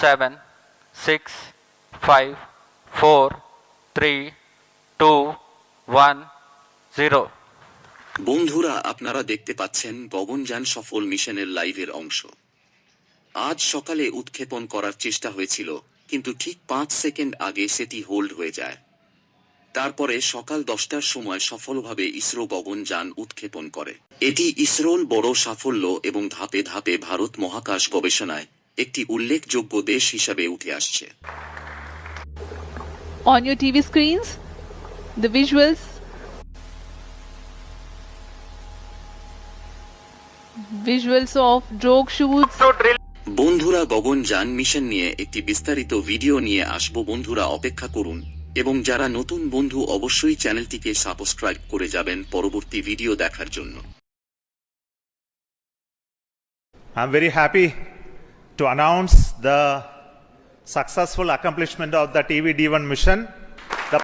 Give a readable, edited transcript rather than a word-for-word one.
7 6 5 4 3 2 1 0। বন্ধুরা, আপনারা দেখতে পাচ্ছেন গগনযান সফল মিশনের লাইভের অংশ। আজ সকালে উৎক্ষেপণ করার চেষ্টা হয়েছিল, কিন্তু ঠিক 5 সেকেন্ড আগে সেটি হোল্ড হয়ে যায়। তারপরে সকাল 10টার সময় সফলভাবে ইসরো গগনযান উৎক্ষেপণ করে। এটি ইসরোর বড় সাফল্য এবং ধাপে ধাপে ভারত মহাকাশ গবেষণায় একটি উল্লেখযোগ্য দেশ হিসাবে উঠে আসছে। On your TV screens, the visuals of drone shoots. বন্ধুরা, গগনযান মিশন নিয়ে একটি বিস্তারিত ভিডিও নিয়ে আসব। বন্ধুরা অপেক্ষা করুন, এবং যারা নতুন বন্ধু অবশ্যই চ্যানেলটিকে সাবস্ক্রাইব করে যাবেন পরবর্তী ভিডিও দেখার জন্য। I'm very happy to announce the successful accomplishment of the TV-D1 mission.